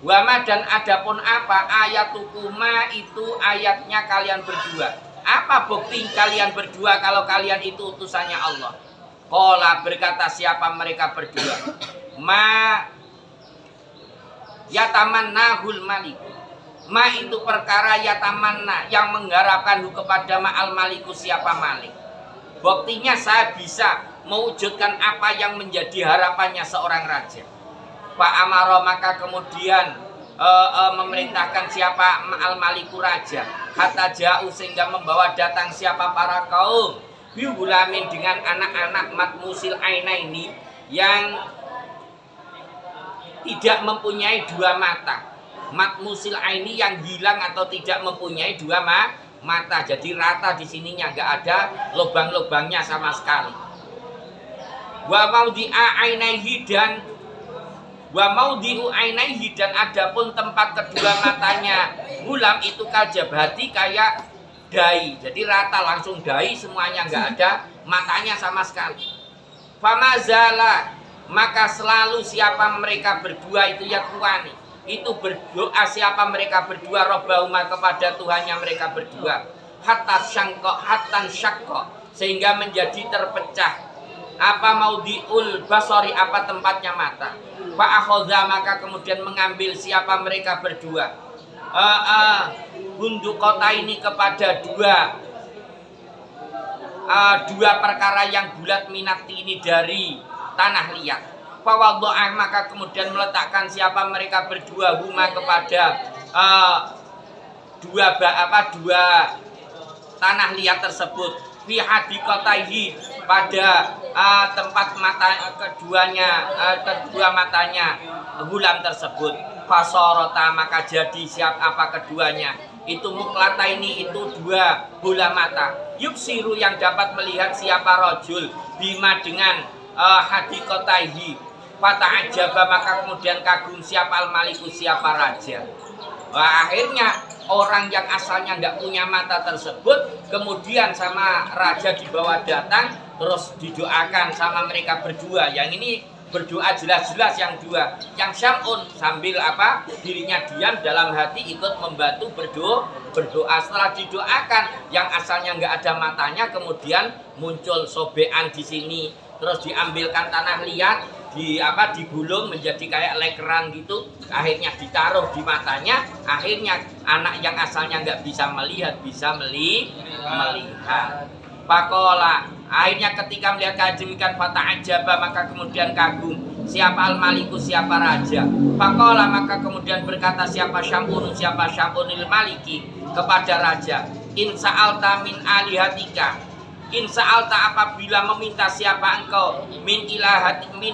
Wa ma dan adapun apa ayatukuma itu ayatnya kalian berdua. Apa bukti kalian berdua kalau kalian itu utusannya Allah? Qala berkata siapa mereka berdua? Ma yatamannahul malik. Ma itu perkara yatamanna yang mengharapkan kepada ma'al maliku siapa malik. Buktinya saya bisa mewujudkan apa yang menjadi harapannya seorang raja. Pak Amaro maka kemudian memerintahkan siapa ma'al maliku raja. Hatta jauh sehingga membawa datang siapa para kaum. Biulamin dengan anak-anak matmusil aina ini yang tidak mempunyai dua mata. Matmusil aini yang hilang atau tidak mempunyai dua mata. Jadi rata di sininya, nggak ada lubang-lubangnya sama sekali. Wa maudhi'a ainaihi dan wa maudhi'u ainaihi dan adapun tempat kedua matanya gulam itu kajabati kayak dai. Jadi rata langsung dai semuanya, nggak ada matanya sama sekali. Famazala maka selalu siapa mereka berdua itu yakuani itu berdoa siapa mereka berdua robbahuma kepada Tuhannya mereka berdua hatta syakko sehingga menjadi terpecah apa maudhi'ul basari apa tempatnya mata. Fa akhadha maka kemudian mengambil siapa mereka berdua bundukota ini kepada dua perkara yang bulat minat ini dari tanah liat. Fawaddo'ah maka kemudian meletakkan siapa mereka berdua huma kepada dua tanah liat tersebut fi hadiqataihi pada tempat mata kedua matanya hulam tersebut. Fasorota maka jadi apa keduanya itu muklata ini itu dua bola mata yubsiru yang dapat melihat siapa rojul bima dengan hadiqataihi. Fata'ajaba maka kemudian kagum siapa al-maliku siapa raja. Wah, akhirnya orang yang asalnya nggak punya mata tersebut kemudian sama raja dibawa datang terus didoakan sama mereka berdua. Yang ini berdoa jelas-jelas yang dua. Yang Syam'un sambil apa dirinya diam dalam hati ikut membantu berdoa. Setelah didoakan yang asalnya nggak ada matanya kemudian muncul sobean di sini terus diambilkan tanah liat digulung menjadi kayak lekeran gitu, akhirnya ditaruh di matanya, akhirnya anak yang asalnya nggak bisa melihat bisa melihat. Pakola akhirnya ketika melihat demikian fata'ajaba maka kemudian kagum siapa al-maliku siapa raja. Pakola maka kemudian berkata siapa Syam'un maliki kepada raja, in sa'alta min alihatika. Insya Allah apabila meminta siapa engkau min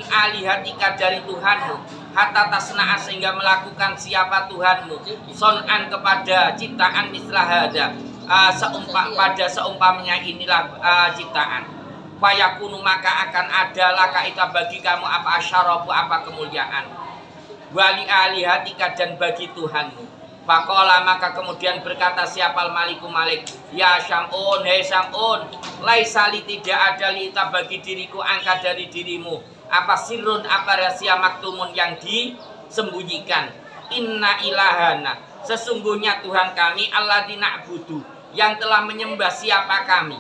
alihatika dari Tuhanmu hatta tasna'a sehingga melakukan siapa Tuhanmu son'an kepada ciptaan mislahada pada seumpamanya inilah ciptaan fayakunu maka akan ada laka itu bagi kamu apa asyarafu apa kemuliaan wali alihatika dan bagi Tuhanmu. Pakola maka kemudian berkata siapa al-maliku malik ya Syam'un hei Syam'un laisali tidak ada lita bagi diriku angka dari dirimu apa sirrun apa rahasia maktumun yang disembunyikan. Inna ilahana sesungguhnya Tuhan kami alladzina na'budu yang telah menyembah siapa kami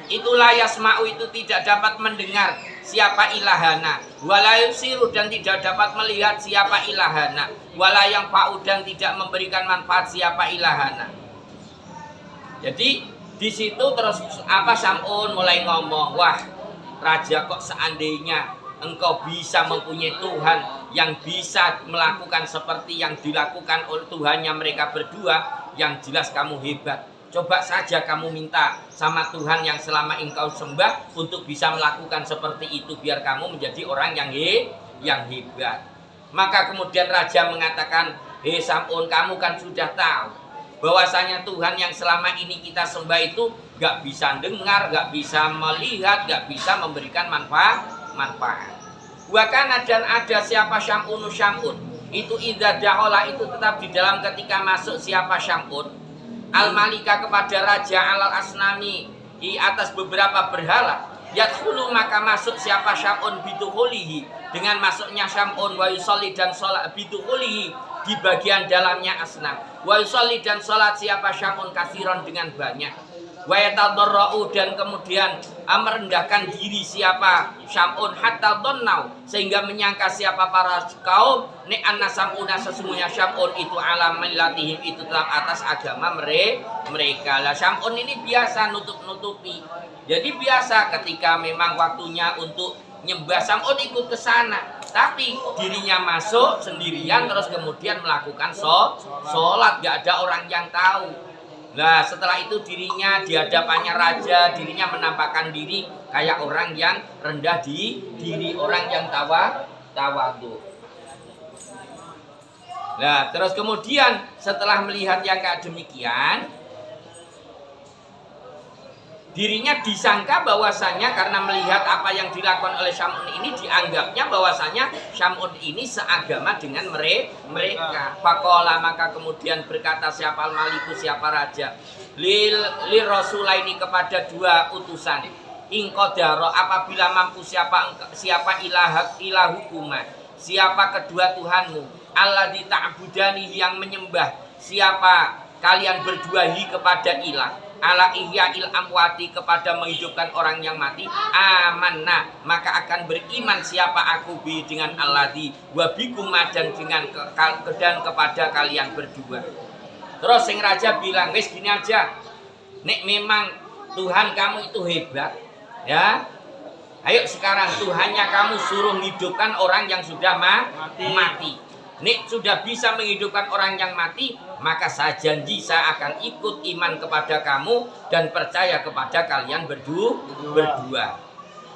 itulah yasma'u itu tidak dapat mendengar siapa ilahana wala yusiru dan tidak dapat melihat siapa ilahana wala yang fa'u dan tidak memberikan manfaat siapa ilahana. Jadi di situ terus apa Syam'un mulai ngomong, wah raja kok seandainya engkau bisa mempunyai Tuhan yang bisa melakukan seperti yang dilakukan oleh Tuhannya mereka berdua, yang jelas kamu hebat. Coba saja kamu minta sama Tuhan yang selama engkau sembah untuk bisa melakukan seperti itu biar kamu menjadi orang yang hebat. Maka kemudian raja mengatakan, hei Syam'un kamu kan sudah tahu bahwasanya Tuhan yang selama ini kita sembah itu gak bisa dengar, gak bisa melihat, gak bisa memberikan manfaat. Wakana dan ada siapa Syam'un itu idza da'ala itu tetap di dalam ketika masuk siapa Syam'un al-malika kepada raja alal asnami di atas beberapa berhala Yadkhulu maka masuk siapa Syam'un bidukhulihi dengan masuknya Syam'un wa yusolli dan sholat bidukhulihi di bagian dalamnya asnam wa yusolli dan sholat siapa Syam'un kathiron dengan banyak wa yatadarra'u dan kemudian merendahkan diri siapa Syam'un hatta dhannau sehingga menyangka siapa para kaum ni anna Syam'una sesungguhnya Syam'un itu ala millatihim itu dalam atas agama mereka. Lah Syam'un ini biasa nutup-nutupi. Jadi biasa ketika memang waktunya untuk nyembah Syam'un ikut ke sana, tapi dirinya masuk sendirian terus kemudian melakukan sholat, gak ada orang yang tahu. Nah setelah itu dirinya di hadapannya raja, dirinya menampakkan diri kayak orang yang rendah diri, orang yang tawadu. Nah terus kemudian setelah melihat yang kayak demikian, dirinya disangka bahwasanya karena melihat apa yang dilakukan oleh Syam'un ini dianggapnya bahwasanya Syam'un ini seagama dengan mereka. Faqala maka kemudian berkata siapa al-maliku siapa raja lil rasulaini kepada dua utusan in qadara apabila mampu siapa ilahukuma siapa kedua Tuhanmu alladzi ta'budani yang menyembah siapa kalian berdua kepada ilah ala ihya'il amwati kepada menghidupkan orang yang mati amanna maka akan beriman siapa aku bi dengan alladzi wa bikuma dan dengan dan kepada kalian berdua. Terus sing raja bilang wis gini aja nek memang Tuhan kamu itu hebat ya ayo sekarang Tuhannya kamu suruh menghidupkan orang yang sudah mati. Nek sudah bisa menghidupkan orang yang mati, maka saya janji saya akan ikut iman kepada kamu dan percaya kepada kalian berdua.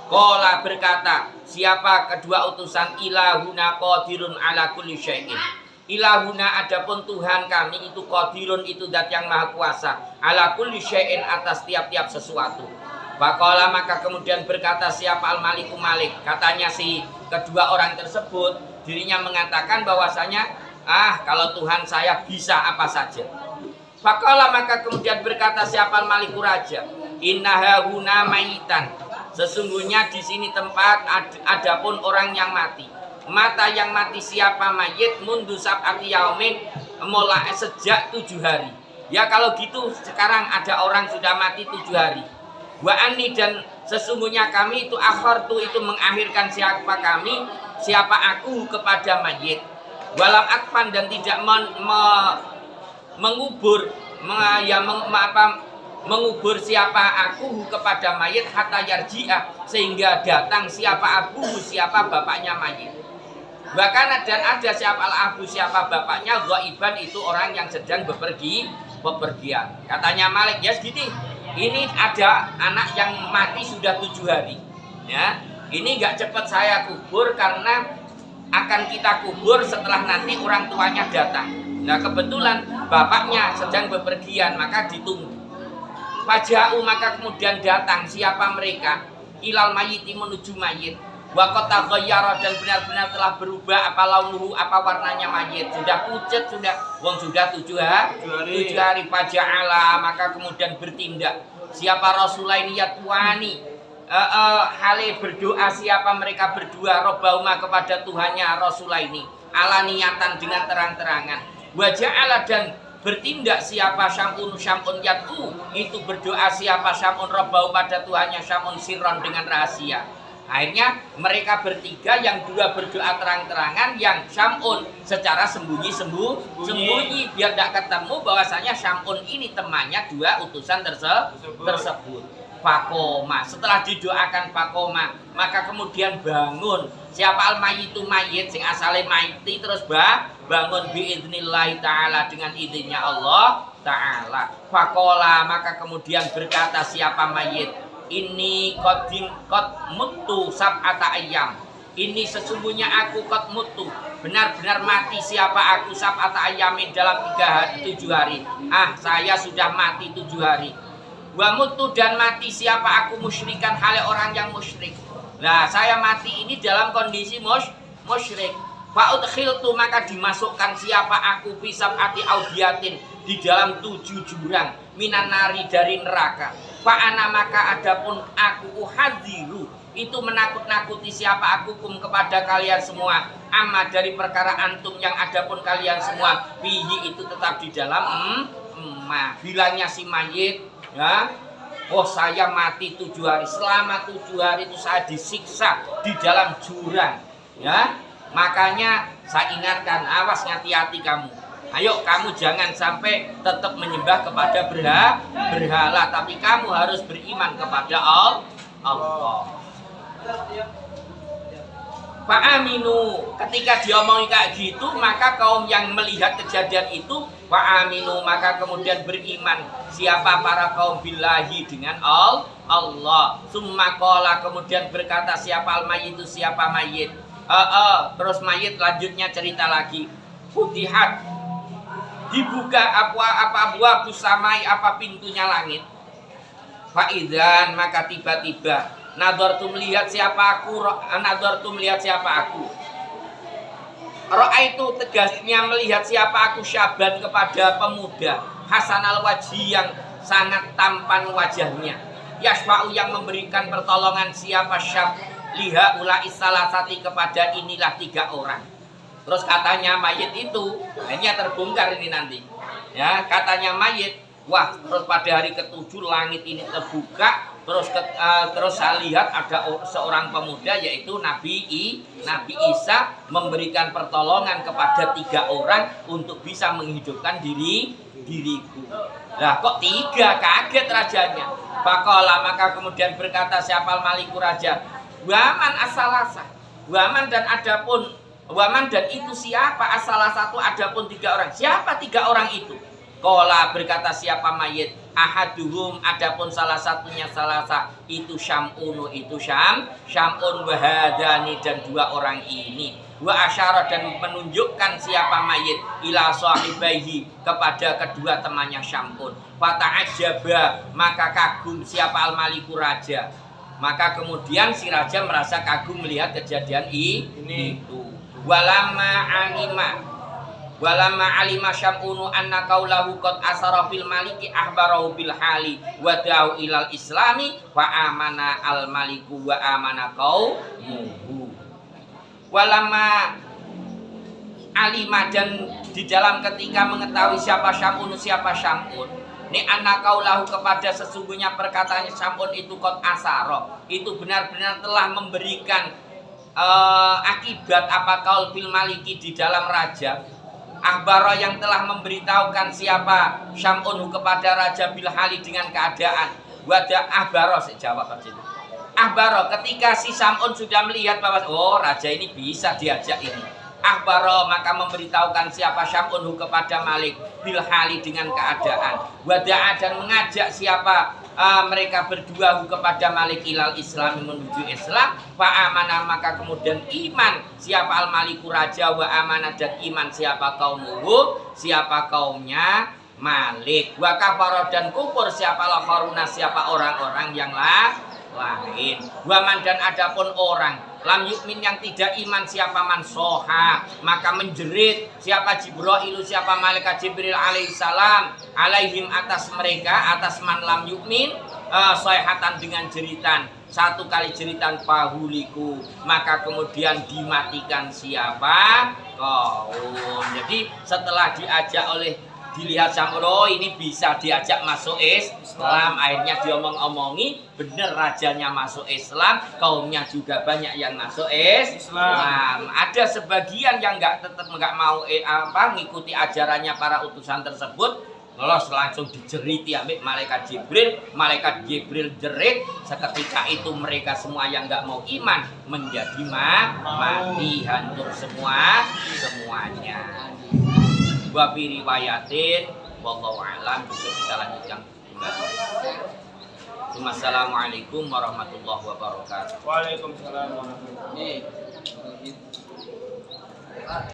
Qala berkata, siapa kedua utusan ilahuna qadirun ala kulli syai'in. Ilahuna adapun Tuhan kami itu qadirun itu zat yang maha kuasa ala kulli syai'in atas tiap-tiap sesuatu. Faqala maka kemudian berkata siapa al-maliku malik, katanya si kedua orang tersebut dirinya mengatakan bahwasanya kalau Tuhan saya bisa apa saja. Faqala maka kemudian berkata siapa al-maliku raja, innaha huna mayitan. Sesungguhnya di sini tempat adapun orang yang mati. Mata yang mati siapa mayit mundu sab'ati yaumin mulai sejak 7 hari. Ya kalau gitu sekarang ada orang sudah mati 7 hari. Wa anni dan sesungguhnya kami itu akhartu itu mengakhirkan siapa aku kepada mayit. Walam akfan dan tidak mengubur mengubur siapa aku kepada mayit hatta yarji'ah sehingga datang siapa abu siapa bapaknya mayit. Bahkan dan ada siapa al-abu siapa bapaknya ghaiban itu orang yang sedang bepergian. Katanya Malik ya segini. Ini ada anak yang mati sudah 7 hari. Ya, ini nggak cepat saya kubur karena akan kita kubur setelah nanti orang tuanya datang. Nah kebetulan bapaknya sedang bepergian maka ditunggu. Faja'u maka kemudian datang siapa mereka ilal mayiti menuju mayit. Wa qad taghayyara dan benar-benar telah berubah apa launuhu apa warnanya mayit sudah pucat sudah sudah 7 hari faja'ala maka kemudian bertindak siapa rasulaini yatwani hale berdoa siapa mereka berdua robbauma kepada Tuhannya rasulaini ala niatan dengan terang-terangan wa ja'ala dan bertindak siapa Syam'un yat'u itu berdoa siapa Syam'un robbau pada Tuhannya Syam'un sirron dengan rahasia. Akhirnya mereka bertiga yang dua berdoa terang-terangan, yang Syam'un secara sembunyi biar tidak ketemu bahwasanya Syam'un ini temannya dua utusan tersebut. Fakoma setelah didoakan fakoma maka kemudian bangun siapa al-mayitu mayit sing asale mayiti terus bangun biidznillahi ta'ala dengan izinnya Allah ta'ala. Fakola maka kemudian berkata siapa mayit ini qad mutu sab'ata ayyam. Ini sesungguhnya aku qad mutu benar-benar mati siapa aku sab'ata ayyamin dalam 7 hari. Saya sudah mati 7 hari. Wa mutu dan mati siapa aku musyrikan hale orang yang musyrik. Nah, saya mati ini dalam kondisi musyrik. Fa udkhiltu maka dimasukkan siapa aku fi sab'ati audiyatin di dalam 7 jurang minan nari dari neraka. Fa ana maka adapun aku aku uhadziru itu menakut-nakuti siapa aku kepada kalian semua amma dari perkara antum yang adapun kalian semua bihi itu tetap di dalam bilangnya si mayit ya, oh saya mati 7 hari, selama 7 hari itu saya disiksa di dalam jurang ya, makanya saya ingatkan, awas hati-hati kamu. Ayo kamu jangan sampai tetap menyembah kepada berhala, tapi kamu harus beriman kepada Allah. Fa'aminu, ketika diomongin kayak gitu, maka kaum yang melihat kejadian itu fa'aminu, maka kemudian beriman siapa para kaum billahi dengan Allah. Summa qala, kemudian berkata siapa al-mayyit itu siapa mayit. Terus mayit lanjutnya cerita lagi. Futihat, dibuka apa buah busamai, apa pintunya langit. Faidan, maka tiba-tiba nadortu melihat siapa aku, Ro'a itu tegasnya melihat siapa aku syaban kepada pemuda hasanal wajhi yang sangat tampan wajahnya, yasfa'u yang memberikan pertolongan siapa syab liha ula isalasati kepada inilah 3 orang. Terus katanya mayit itu, ini terbongkar ini nanti ya, katanya mayit, wah terus pada hari ke-7 langit ini terbuka. Terus saya lihat ada seorang pemuda yaitu Nabi Isa memberikan pertolongan kepada 3 orang untuk bisa menghidupkan diriku. Lah kok 3, kaget rajanya. Faqala, maka kemudian berkata siapa maliku raja, waman asalasa, waman dan itu siapa asalasa itu adapun 3 orang. Siapa 3 orang itu? Qala, berkata siapa mayit, ahaduhum adapun salah satunya itu Syam'unu itu Syam'un wahadani dan 2 orang ini wa asyara dan menunjukkan siapa mayit ila sahibaihi kepada kedua temannya Syam'un. Fata'ajaba, maka kagum siapa al-maliku raja, maka kemudian si raja merasa kagum melihat kejadian itu. Walamma alima Syam'unu anna qaulahu qad asara fil maliki ahbarahu bil hali wa da'u ilal islami wa amana al maliku wa amana qaumuhu. Walamma alima, dan di dalam ketika mengetahui siapa Syam'un, ini anna qaulahu kepada sesungguhnya perkataannya Syam'un itu qad asara, itu benar-benar telah memberikan akibat apa qaul fil maliki di dalam raja. Ahbaro yang telah memberitahukan siapa Syam'un kepada Raja Bilhali dengan keadaan. Wada ahbaro, saya jawab aja itu. Ahbaro, ketika si Syam'un sudah melihat bahwa oh raja ini bisa diajak ini. Ahbaro, maka memberitahukan siapa Syam'un kepada Malik Bilhali dengan keadaan. Wada dan mengajak siapa mereka berdua kepada Malik ilal Islam, menuju Islam. Fa'amana, maka kemudian iman siapa al-maliku raja, wa amanah dan iman siapa kaumuhu, siapa kaumnya Malik. Wa kafara dan kufur siapa lakharuna, siapa orang-orang yang lain. Waman dan adapun orang lam yukmin yang tidak iman siapa mansoha, maka menjerit siapa Jibril, siapa malaikat Jibril alaihissalam alaihim atas mereka, atas man lam yukmin soehatan dengan jeritan, 1 kali jeritan pahuliku, maka kemudian dimatikan siapa kaum. Jadi setelah diajak oleh dilihat Syam'un, oh ini bisa diajak masuk Islam, akhirnya diomong-omongi, bener rajanya masuk Islam, kaumnya juga banyak yang masuk Islam. Ada sebagian yang tetap nggak mau ngikuti ajarannya para utusan tersebut, lolos langsung dijeriti ambil malaikat Jibril jerit, seketika itu mereka semua yang nggak mau iman menjadi mati, hancur semuanya. Wa bi riwayatin wallahu a'lam. Besok kita lanjutkan kembali. Assalamualaikum warahmatullahi wabarakatuh. Waalaikumsalam warahmatullahi wabarakatuh.